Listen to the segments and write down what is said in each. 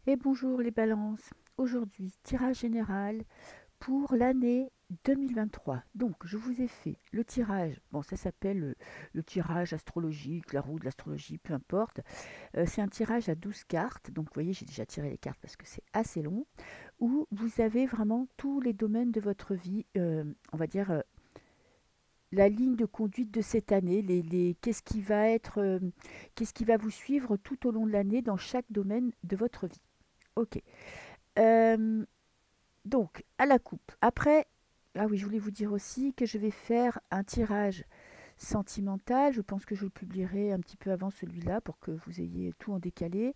Et bonjour les balances. Aujourd'hui, tirage général pour l'année 2023. Donc, je vous ai fait le tirage. Bon, ça s'appelle le tirage astrologique, la roue de l'astrologie, peu importe. C'est un tirage à 12 cartes. Donc, vous voyez, j'ai déjà tiré les cartes parce que c'est assez long. Où vous avez vraiment tous les domaines de votre vie, on va dire la ligne de conduite de cette année, qu'est-ce qui va vous suivre tout au long de l'année dans chaque domaine de votre vie. Ok. Euh, Donc, à la coupe. Après, ah oui, je voulais vous dire aussi que je vais faire un tirage sentimental. Je pense que je le publierai un petit peu avant celui-là pour que vous ayez tout en décalé.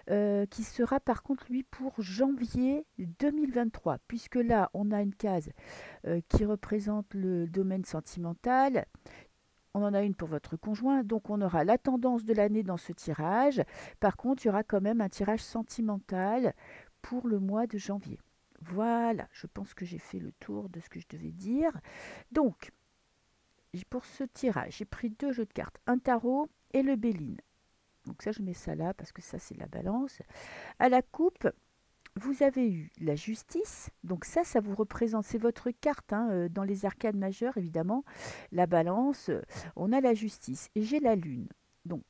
Qui sera par contre, lui, pour janvier 2023. Puisque là, on a une case qui représente le domaine sentimental. On en a une pour votre conjoint. Donc, on aura la tendance de l'année dans ce tirage. Par contre, il y aura quand même un tirage sentimental pour le mois de janvier. Voilà, je pense que j'ai fait le tour de ce que je devais dire. Donc, pour ce tirage, j'ai pris deux jeux de cartes, un tarot et le Béline. Donc ça, je mets ça là parce que ça, c'est la balance. À la coupe, vous avez eu la justice. Donc ça vous représente, c'est votre carte hein, dans les arcades majeures, évidemment. La balance, on a la justice. Et j'ai la lune. Donc,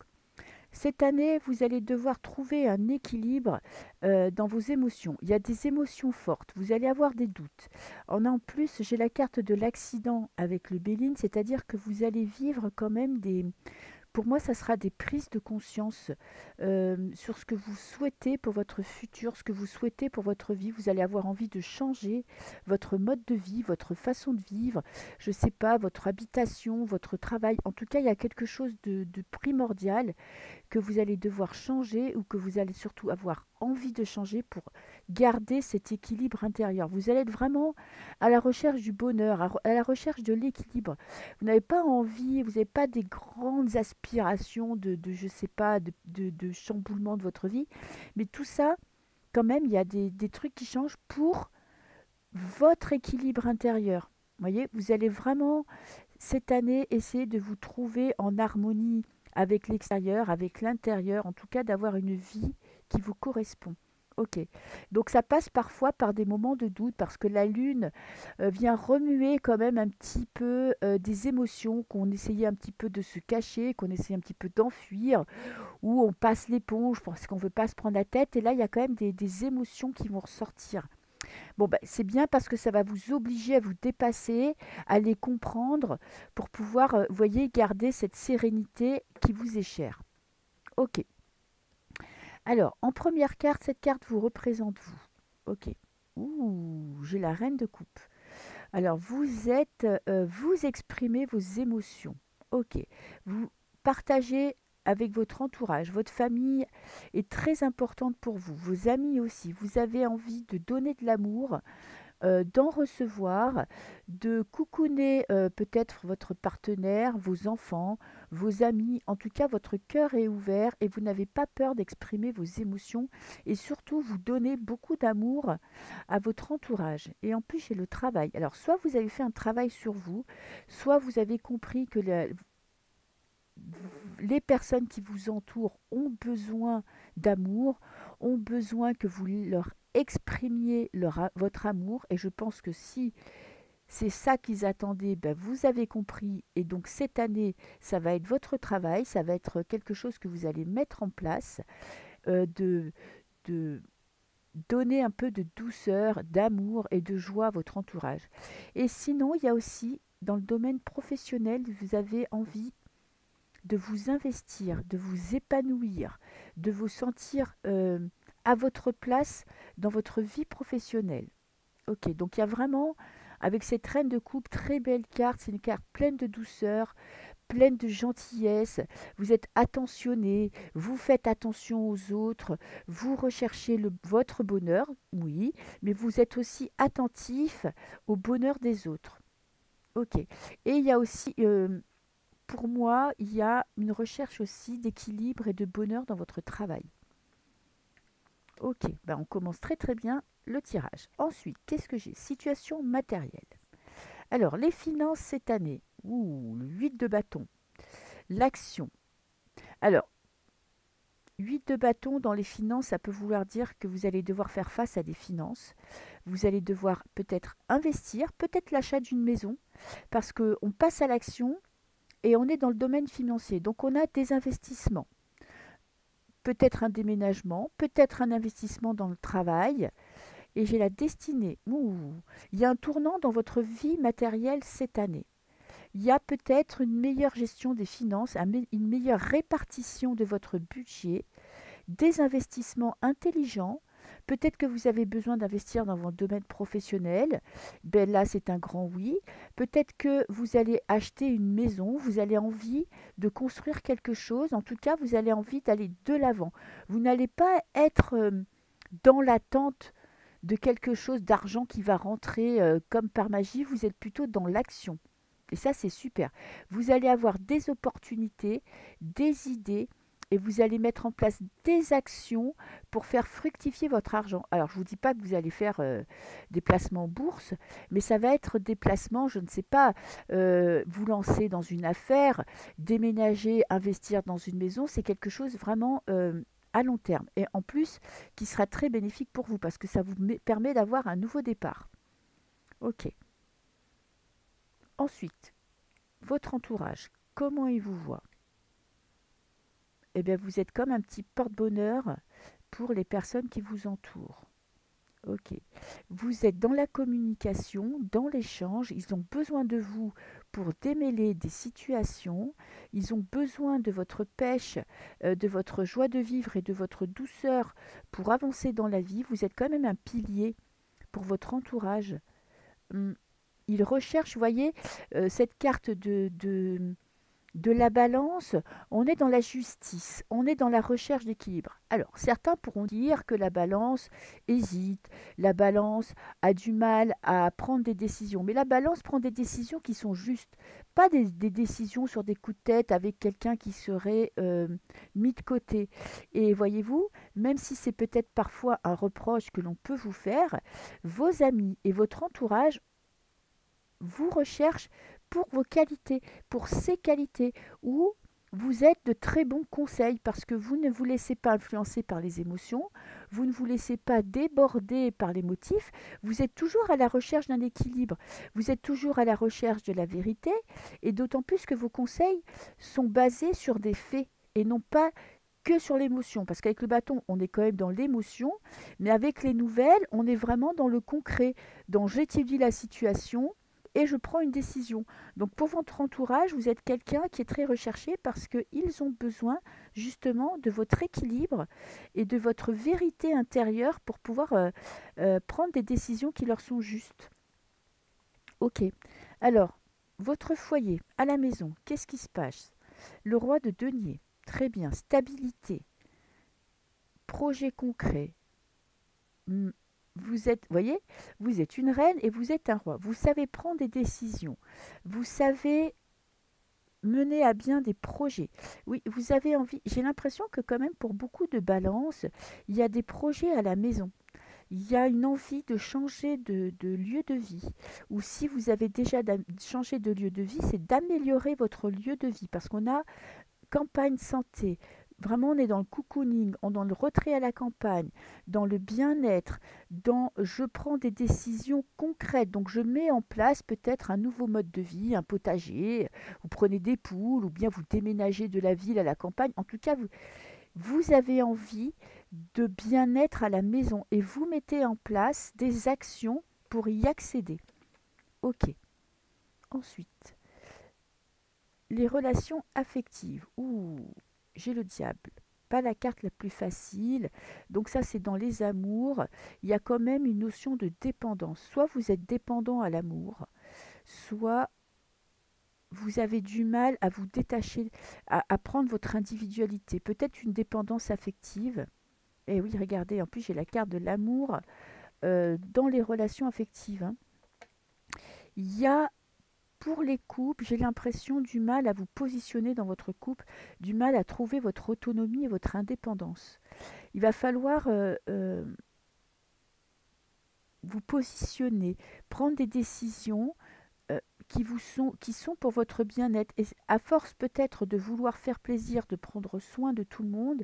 cette année, vous allez devoir trouver un équilibre dans vos émotions. Il y a des émotions fortes, vous allez avoir des doutes. En plus, j'ai la carte de l'accident avec le Béline, c'est-à-dire que vous allez vivre quand même pour moi, ça sera des prises de conscience sur ce que vous souhaitez pour votre futur, ce que vous souhaitez pour votre vie. Vous allez avoir envie de changer votre mode de vie, votre façon de vivre, je ne sais pas, votre habitation, votre travail. En tout cas, il y a quelque chose de primordial que vous allez devoir changer ou que vous allez surtout avoir envie de changer pour garder cet équilibre intérieur. Vous allez être vraiment à la recherche du bonheur, à la recherche de l'équilibre. Vous n'avez pas envie, vous n'avez pas des grandes aspirations je sais pas, de chamboulement de votre vie, mais tout ça, quand même, il y a des trucs qui changent pour votre équilibre intérieur. Vous voyez, vous allez vraiment cette année essayer de vous trouver en harmonie avec l'extérieur, avec l'intérieur, en tout cas d'avoir une vie qui vous correspond. Ok. Donc ça passe parfois par des moments de doute parce que la lune vient remuer quand même un petit peu des émotions qu'on essayait un petit peu de se cacher, qu'on essayait un petit peu d'enfuir, ou on passe l'éponge parce qu'on ne veut pas se prendre la tête. Et là, il y a quand même des émotions qui vont ressortir. Bon, bah, c'est bien parce que ça va vous obliger à vous dépasser, à les comprendre pour pouvoir, vous voyez, garder cette sérénité qui vous est chère. Ok. Alors, en première carte, cette carte vous représente vous. Ok. Ouh, j'ai la reine de coupe. Alors, vous exprimez vos émotions. Ok. Vous partagez avec votre entourage. Votre famille est très importante pour vous. Vos amis aussi. Vous avez envie de donner de l'amour, d'en recevoir, de coucouner peut-être votre partenaire, vos enfants, vos amis. En tout cas, votre cœur est ouvert et vous n'avez pas peur d'exprimer vos émotions et surtout vous donnez beaucoup d'amour à votre entourage. Et en plus, j'ai le travail. Alors, soit vous avez fait un travail sur vous, soit vous avez compris que les personnes qui vous entourent ont besoin d'amour, ont besoin que vous leur exprimiez votre amour. Et je pense que si c'est ça qu'ils attendaient, ben vous avez compris. Et donc cette année, ça va être votre travail, ça va être quelque chose que vous allez mettre en place, de donner un peu de douceur, d'amour et de joie à votre entourage. Et sinon, il y a aussi dans le domaine professionnel, vous avez envie de vous investir, de vous épanouir, de vous sentir à votre place dans votre vie professionnelle. Ok, donc il y a vraiment, avec cette reine de coupe, très belle carte, c'est une carte pleine de douceur, pleine de gentillesse, vous êtes attentionné, vous faites attention aux autres, vous recherchez votre bonheur, oui, mais vous êtes aussi attentif au bonheur des autres. Ok, et il y a aussi pour moi, il y a une recherche aussi d'équilibre et de bonheur dans votre travail. Ok, ben on commence très très bien le tirage. Ensuite, qu'est-ce que j'ai? Situation matérielle. Alors, les finances cette année. Ouh, le 8 de bâton. L'action. Alors, 8 de bâton dans les finances, ça peut vouloir dire que vous allez devoir faire face à des finances. Vous allez devoir peut-être investir, peut-être l'achat d'une maison, parce qu'on passe à l'action et on est dans le domaine financier. Donc on a des investissements, peut-être un déménagement, peut-être un investissement dans le travail. Et j'ai la destinée. Ouh, il y a un tournant dans votre vie matérielle cette année. Il y a peut-être une meilleure gestion des finances, une meilleure répartition de votre budget, des investissements intelligents. Peut-être que vous avez besoin d'investir dans votre domaine professionnel. Ben là, c'est un grand oui. Peut-être que vous allez acheter une maison, vous avez envie de construire quelque chose. En tout cas, vous avez envie d'aller de l'avant. Vous n'allez pas être dans l'attente de quelque chose d'argent qui va rentrer comme par magie. Vous êtes plutôt dans l'action. Et ça, c'est super. Vous allez avoir des opportunités, des idées, et vous allez mettre en place des actions pour faire fructifier votre argent. Alors, je ne vous dis pas que vous allez faire des placements en bourse, mais ça va être des placements, je ne sais pas, vous lancer dans une affaire, déménager, investir dans une maison, c'est quelque chose vraiment à long terme. Et en plus, qui sera très bénéfique pour vous, parce que ça vous permet d'avoir un nouveau départ. Ok. Ensuite, votre entourage, comment il vous voit? Eh bien, vous êtes comme un petit porte-bonheur pour les personnes qui vous entourent. Ok. Vous êtes dans la communication, dans l'échange. Ils ont besoin de vous pour démêler des situations. Ils ont besoin de votre pêche, de votre joie de vivre et de votre douceur pour avancer dans la vie. Vous êtes quand même un pilier pour votre entourage. Hum, Ils recherchent, vous voyez, cette carte de la balance, on est dans la justice, on est dans la recherche d'équilibre. Alors, certains pourront dire que la balance hésite, la balance a du mal à prendre des décisions, mais la balance prend des décisions qui sont justes, pas des décisions sur des coups de tête avec quelqu'un qui serait mis de côté. Et voyez-vous, même si c'est peut-être parfois un reproche que l'on peut vous faire, vos amis et votre entourage vous recherchent pour vos qualités, pour ces qualités, où vous êtes de très bons conseils parce que vous ne vous laissez pas influencer par les émotions, vous ne vous laissez pas déborder par les motifs, vous êtes toujours à la recherche d'un équilibre, vous êtes toujours à la recherche de la vérité, et d'autant plus que vos conseils sont basés sur des faits et non pas que sur l'émotion, parce qu'avec le bâton, on est quand même dans l'émotion, mais avec les nouvelles, on est vraiment dans le concret, dans j'étudie la situation, et je prends une décision. Donc pour votre entourage, vous êtes quelqu'un qui est très recherché parce qu'ils ont besoin justement de votre équilibre et de votre vérité intérieure pour pouvoir prendre des décisions qui leur sont justes. Ok. Alors, votre foyer, à la maison, qu'est-ce qui se passe? Le roi de denier. Très bien. Stabilité. Projet concret. Vous êtes, voyez, vous êtes une reine et vous êtes un roi. Vous savez prendre des décisions. Vous savez mener à bien des projets. Oui, vous avez envie. J'ai l'impression que quand même pour beaucoup de balances, il y a des projets à la maison. Il y a une envie de changer de lieu de vie. Ou si vous avez déjà changé de lieu de vie, c'est d'améliorer votre lieu de vie. Parce qu'on a campagne santé. Vraiment, on est dans le cocooning, on est dans le retrait à la campagne, dans le bien-être, dans je prends des décisions concrètes. Donc, je mets en place peut-être un nouveau mode de vie, un potager, vous prenez des poules ou bien vous déménagez de la ville à la campagne. En tout cas, vous avez envie de bien-être à la maison et vous mettez en place des actions pour y accéder. Ok. Ensuite, les relations affectives. Ouh, j'ai le diable. Pas la carte la plus facile. Donc ça, c'est dans les amours. Il y a quand même une notion de dépendance. Soit vous êtes dépendant à l'amour, soit vous avez du mal à vous détacher, à prendre votre individualité. Peut-être une dépendance affective. Et oui, regardez, en plus j'ai la carte de l'amour dans les relations affectives. Hein. Il y a pour les couples, j'ai l'impression du mal à vous positionner dans votre couple, du mal à trouver votre autonomie et votre indépendance. Il va falloir vous positionner, prendre des décisions qui sont pour votre bien-être. Et à force peut-être de vouloir faire plaisir, de prendre soin de tout le monde,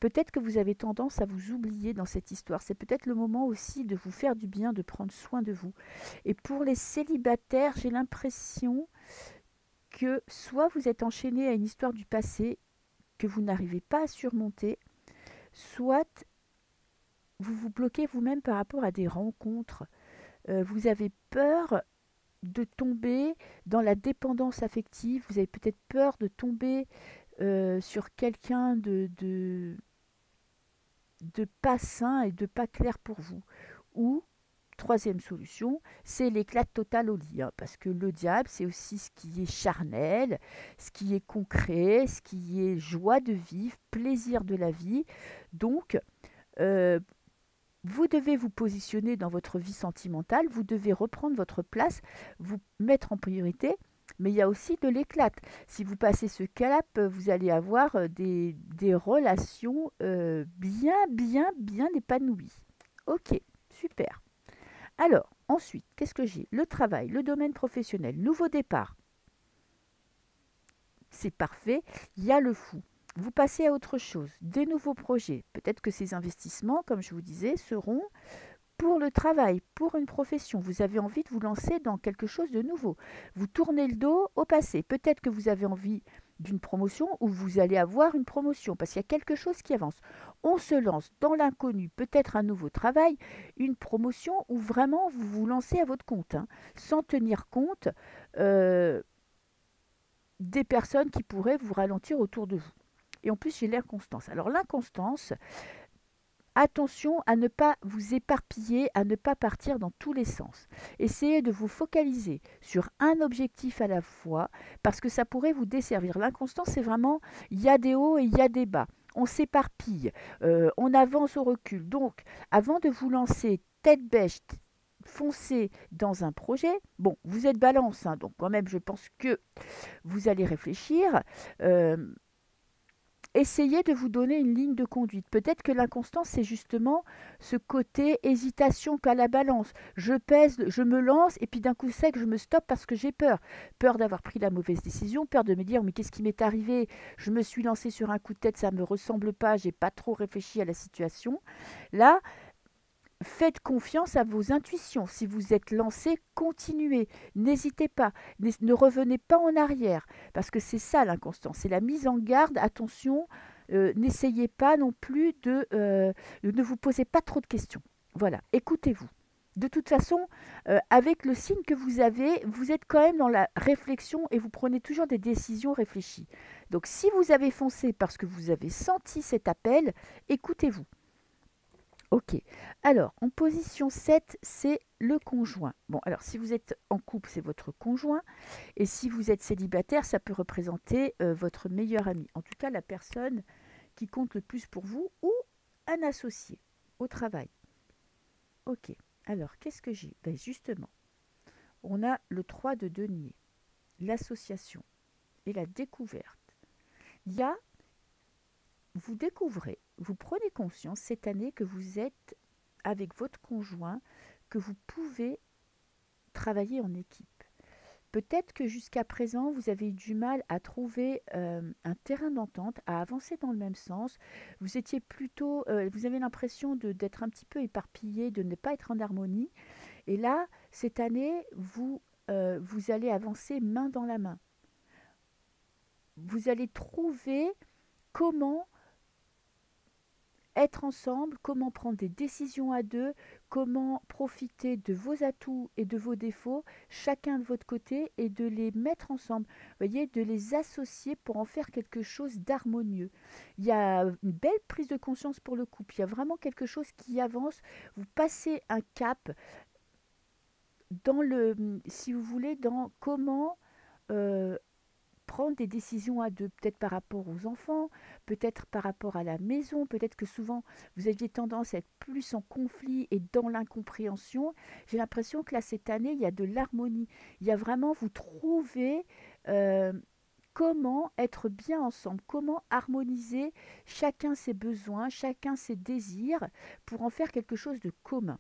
Peut-être que vous avez tendance à vous oublier dans cette histoire. C'est peut-être le moment aussi de vous faire du bien, de prendre soin de vous. Et pour les célibataires, j'ai l'impression que soit vous êtes enchaîné à une histoire du passé que vous n'arrivez pas à surmonter, soit vous vous bloquez vous-même par rapport à des rencontres. Vous avez peur de tomber dans la dépendance affective, vous avez peut-être peur de tomber sur quelqu'un de pas sain et de pas clair pour vous. Ou, troisième solution, c'est l'éclat total au lit, hein, parce que le diable, c'est aussi ce qui est charnel, ce qui est concret, ce qui est joie de vivre, plaisir de la vie. Donc, euh, vous devez vous positionner dans votre vie sentimentale, vous devez reprendre votre place, vous mettre en priorité, mais il y a aussi de l'éclat. Si vous passez ce cap, vous allez avoir des relations bien épanouies. Ok, super. Alors, ensuite, qu'est-ce que j'ai? Le travail, le domaine professionnel, nouveau départ. C'est parfait. Il y a le fou. Vous passez à autre chose, des nouveaux projets. Peut-être que ces investissements, comme je vous disais, seront pour le travail, pour une profession. Vous avez envie de vous lancer dans quelque chose de nouveau. Vous tournez le dos au passé. Peut-être que vous avez envie d'une promotion ou vous allez avoir une promotion parce qu'il y a quelque chose qui avance. On se lance dans l'inconnu, peut-être un nouveau travail, une promotion ou vraiment vous vous lancez à votre compte, hein, sans tenir compte euh, des personnes qui pourraient vous ralentir autour de vous. Et en plus, j'ai l'inconstance. Alors l'inconstance, attention à ne pas vous éparpiller, à ne pas partir dans tous les sens. Essayez de vous focaliser sur un objectif à la fois, parce que ça pourrait vous desservir. L'inconstance, c'est vraiment, il y a des hauts et il y a des bas. On s'éparpille, on avance au recul. Donc, avant de vous lancer tête bêche, foncez dans un projet, bon, vous êtes balance, hein, donc quand même, je pense que vous allez réfléchir. Euh, Essayez de vous donner une ligne de conduite. Peut-être que l'inconstance, c'est justement ce côté hésitation qu'à la balance. Je pèse, je me lance, et puis d'un coup sec, je me stoppe parce que j'ai peur. Peur d'avoir pris la mauvaise décision, peur de me dire, mais qu'est-ce qui m'est arrivé? Je me suis lancé sur un coup de tête, ça ne me ressemble pas, j'ai pas trop réfléchi à la situation. Là, faites confiance à vos intuitions. Si vous êtes lancé, continuez. N'hésitez pas. Ne revenez pas en arrière. Parce que c'est ça l'inconstance. C'est la mise en garde. Attention, n'essayez pas non plus ne vous posez pas trop de questions. Voilà, écoutez-vous. De toute façon, avec le signe que vous avez, vous êtes quand même dans la réflexion et vous prenez toujours des décisions réfléchies. Donc si vous avez foncé parce que vous avez senti cet appel, écoutez-vous. Ok. Alors, en position 7, c'est le conjoint. Bon, alors si vous êtes en couple, c'est votre conjoint. Et si vous êtes célibataire, ça peut représenter votre meilleur ami. En tout cas, la personne qui compte le plus pour vous ou un associé au travail. Ok. Alors, qu'est-ce que j'ai? Ben justement, on a le 3 de denier, l'association et la découverte. Il y a vous découvrez, vous prenez conscience cette année que vous êtes avec votre conjoint, que vous pouvez travailler en équipe. Peut-être que jusqu'à présent, vous avez eu du mal à trouver un terrain d'entente, à avancer dans le même sens. Vous étiez plutôt, vous avez l'impression d'être un petit peu éparpillé, de ne pas être en harmonie. Et là, cette année, vous allez avancer main dans la main. Vous allez trouver comment être ensemble, comment prendre des décisions à deux, comment profiter de vos atouts et de vos défauts, chacun de votre côté, et de les mettre ensemble. Vous voyez, de les associer pour en faire quelque chose d'harmonieux. Il y a une belle prise de conscience pour le couple. Il y a vraiment quelque chose qui avance. Vous passez un cap dans si vous voulez, dans comment prendre des décisions à deux, peut-être par rapport aux enfants, peut-être par rapport à la maison, peut-être que souvent vous aviez tendance à être plus en conflit et dans l'incompréhension. J'ai l'impression que là, cette année, il y a de l'harmonie. Il y a vraiment, vous trouvez comment être bien ensemble, comment harmoniser chacun ses besoins, chacun ses désirs pour en faire quelque chose de commun.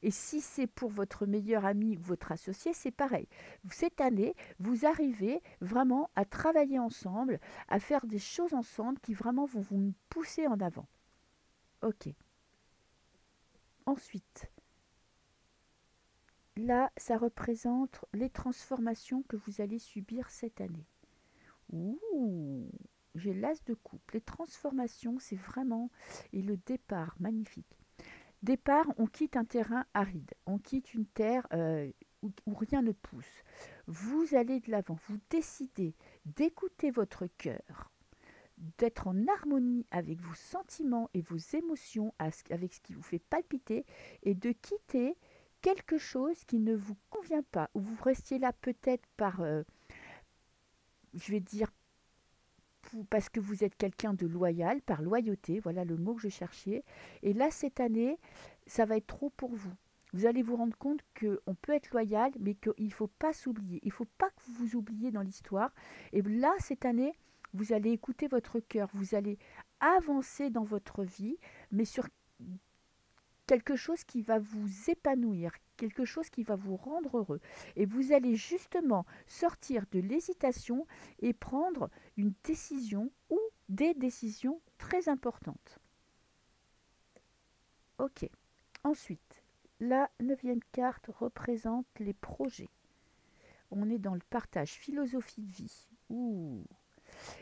Et si c'est pour votre meilleur ami ou votre associé, c'est pareil. Cette année, vous arrivez vraiment à travailler ensemble, à faire des choses ensemble qui vraiment vont vous pousser en avant. Ok. Ensuite, là, ça représente les transformations que vous allez subir cette année. Ouh, j'ai l'as de coupe. Les transformations, c'est vraiment... Et le départ, magnifique. Départ, on quitte un terrain aride, on quitte une terre où rien ne pousse. Vous allez de l'avant, vous décidez d'écouter votre cœur, d'être en harmonie avec vos sentiments et vos émotions, avec ce qui vous fait palpiter, et de quitter quelque chose qui ne vous convient pas, ou vous restiez là peut-être par, je vais dire, parce que vous êtes quelqu'un de loyal, par loyauté, voilà le mot que je cherchais. Et là, cette année, ça va être trop pour vous. Vous allez vous rendre compte qu'on peut être loyal, mais qu'il ne faut pas s'oublier. Il ne faut pas que vous vous oubliez dans l'histoire. Et là, cette année, vous allez écouter votre cœur. Vous allez avancer dans votre vie, mais sur quelque chose qui va vous épanouir, quelque chose qui va vous rendre heureux. Et vous allez justement sortir de l'hésitation et prendre une décision ou des décisions très importantes. Ok. Ensuite, la neuvième carte représente les projets. On est dans le partage, philosophie de vie. Ouh.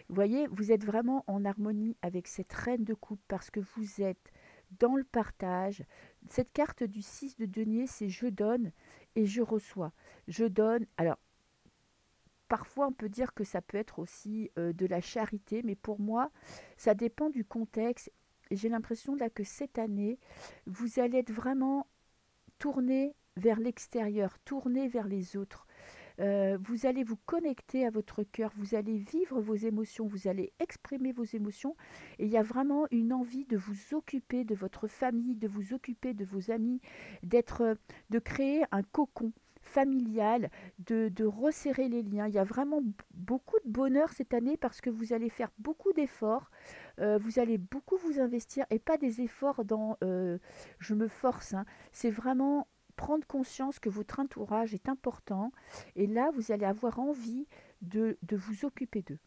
Vous voyez, vous êtes vraiment en harmonie avec cette reine de coupe parce que vous êtes dans le partage. Cette carte du 6 de denier, c'est je donne et je reçois. Je donne. Alors, parfois, on peut dire que ça peut être aussi de la charité, mais pour moi, ça dépend du contexte. Et j'ai l'impression là que cette année, vous allez être vraiment tourné vers l'extérieur, tourné vers les autres. Vous allez vous connecter à votre cœur, vous allez vivre vos émotions, vous allez exprimer vos émotions. Et il y a vraiment une envie de vous occuper de votre famille, de vous occuper de vos amis, de créer un cocon familial, de resserrer les liens. Il y a vraiment beaucoup de bonheur cette année parce que vous allez faire beaucoup d'efforts, vous allez beaucoup vous investir et pas des efforts dans je me force, hein. C'est vraiment prendre conscience que votre entourage est important et là, vous allez avoir envie de vous occuper d'eux.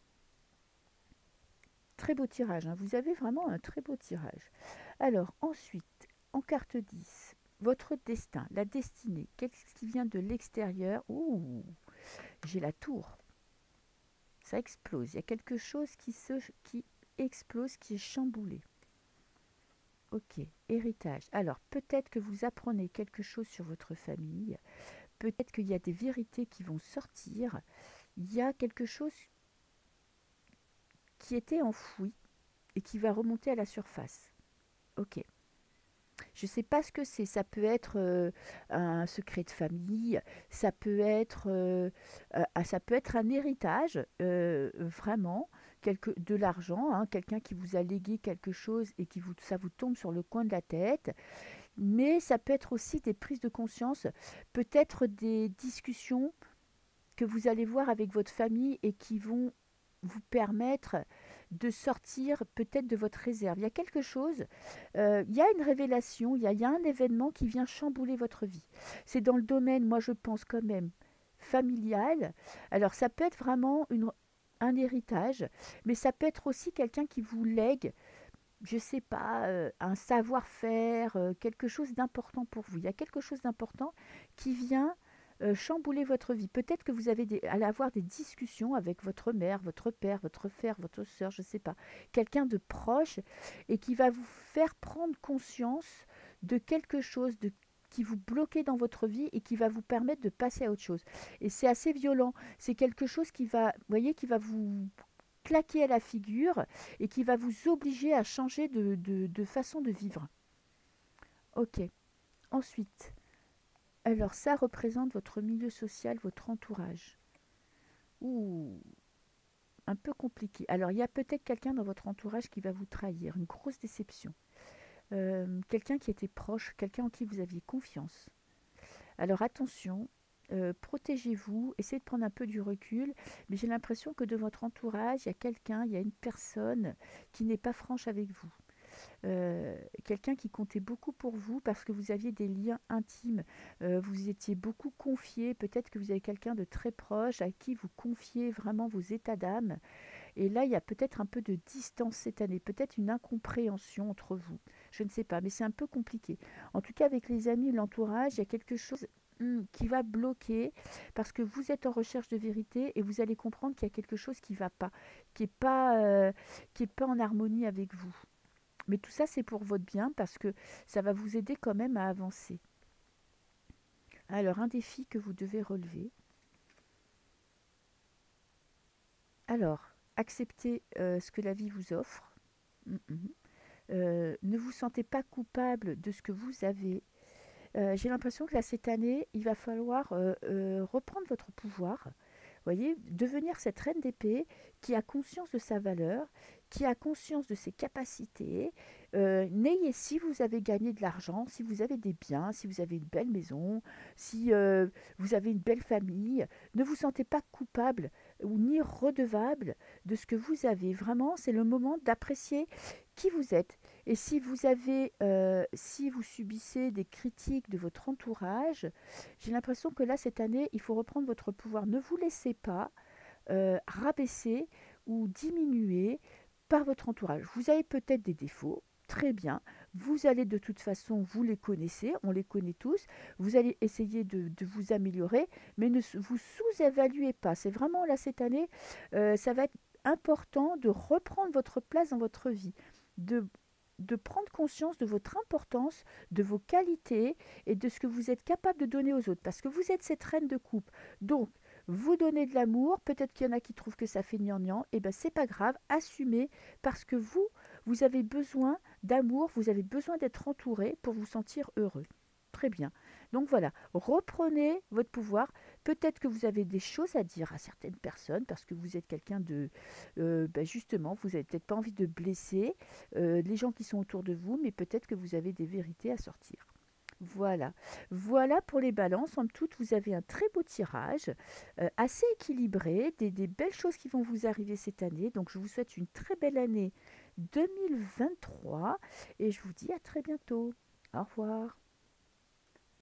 Très beau tirage, hein. Vous avez vraiment un très beau tirage. Alors, ensuite, en carte 10, votre destin, la destinée, qu'est-ce qui vient de l'extérieur? Ouh, j'ai la tour. Ça explose. Il y a quelque chose qui explose, qui est chamboulé. Ok, héritage. Alors, peut-être que vous apprenez quelque chose sur votre famille. Peut-être qu'il y a des vérités qui vont sortir. Il y a quelque chose qui était enfoui et qui va remonter à la surface. Ok. Je ne sais pas ce que c'est. Ça peut être un secret de famille, ça peut être un héritage, vraiment, de l'argent, hein, quelqu'un qui vous a légué quelque chose et ça vous tombe sur le coin de la tête. Mais ça peut être aussi des prises de conscience, peut-être des discussions que vous allez voir avec votre famille et qui vont vous permettre de sortir peut-être de votre réserve. Il y a quelque chose, il y a une révélation, il y a un événement qui vient chambouler votre vie. C'est dans le domaine, moi je pense quand même, familial. Alors ça peut être vraiment un héritage, mais ça peut être aussi quelqu'un qui vous lègue, je ne sais pas, un savoir-faire, quelque chose d'important pour vous. Il y a quelque chose d'important qui vient chambouler votre vie. Peut-être que vous allez avoir des discussions avec votre mère, votre père, votre frère, votre soeur, je ne sais pas, quelqu'un de proche et qui va vous faire prendre conscience de quelque chose qui vous bloquait dans votre vie et qui va vous permettre de passer à autre chose. Et c'est assez violent. C'est quelque chose qui va, vous voyez, qui va vous claquer à la figure et qui va vous obliger à changer de façon de vivre. Ok. Ensuite, alors ça représente votre milieu social, votre entourage. Ouh, un peu compliqué. Alors il y a peut-être quelqu'un dans votre entourage qui va vous trahir, une grosse déception. Quelqu'un qui était proche, quelqu'un en qui vous aviez confiance. Alors attention, protégez-vous, essayez de prendre un peu du recul, mais j'ai l'impression que de votre entourage, il y a une personne qui n'est pas franche avec vous. quelqu'un qui comptait beaucoup pour vous parce que vous aviez des liens intimes, vous étiez beaucoup confiés, peut-être que vous avez quelqu'un de très proche à qui vous confiez vraiment vos états d'âme. Et là, il y a peut-être un peu de distance cette année, peut-être une incompréhension entre vous. Je ne sais pas, mais c'est un peu compliqué. En tout cas, avec les amis, l'entourage, il y a quelque chose qui va bloquer parce que vous êtes en recherche de vérité et vous allez comprendre qu'il y a quelque chose qui ne va pas, qui n'est pas, qui est pas en harmonie avec vous. Mais tout ça, c'est pour votre bien parce que ça va vous aider quand même à avancer. Alors, un défi que vous devez relever. Alors, acceptez ce que la vie vous offre. Mm, mm. Ne vous sentez pas coupable de ce que vous avez. J'ai l'impression que là, cette année, il va falloir reprendre votre pouvoir. Voyez, devenir cette reine d'épée qui a conscience de sa valeur, qui a conscience de ses capacités. N'ayez, si vous avez gagné de l'argent, si vous avez des biens, si vous avez une belle maison, si vous avez une belle famille, ne vous sentez pas coupable ou ni redevable de ce que vous avez. Vraiment, c'est le moment d'apprécier qui vous êtes. Et si vous avez, si vous subissez des critiques de votre entourage, j'ai l'impression que là, cette année, il faut reprendre votre pouvoir. Ne vous laissez pas rabaisser ou diminuer par votre entourage. Vous avez peut-être des défauts, très bien. Vous allez de toute façon, vous les connaissez, on les connaît tous. Vous allez essayer de vous améliorer, mais ne vous sous-évaluez pas. C'est vraiment là, cette année, ça va être important de reprendre votre place dans votre vie, de prendre conscience de votre importance, de vos qualités et de ce que vous êtes capable de donner aux autres. Parce que vous êtes cette reine de coupe. Donc, vous donnez de l'amour, peut-être qu'il y en a qui trouvent que ça fait gnangnan, et bien c'est pas grave, assumez, parce que vous avez besoin d'amour, vous avez besoin d'être entouré pour vous sentir heureux. Très bien. Donc voilà, reprenez votre pouvoir. Peut-être que vous avez des choses à dire à certaines personnes parce que vous êtes quelqu'un de... justement, vous n'avez peut-être pas envie de blesser les gens qui sont autour de vous, mais peut-être que vous avez des vérités à sortir. Voilà. Voilà pour les balances. En toute, vous avez un très beau tirage, assez équilibré, des belles choses qui vont vous arriver cette année. Donc, je vous souhaite une très belle année 2023 et je vous dis à très bientôt. Au revoir.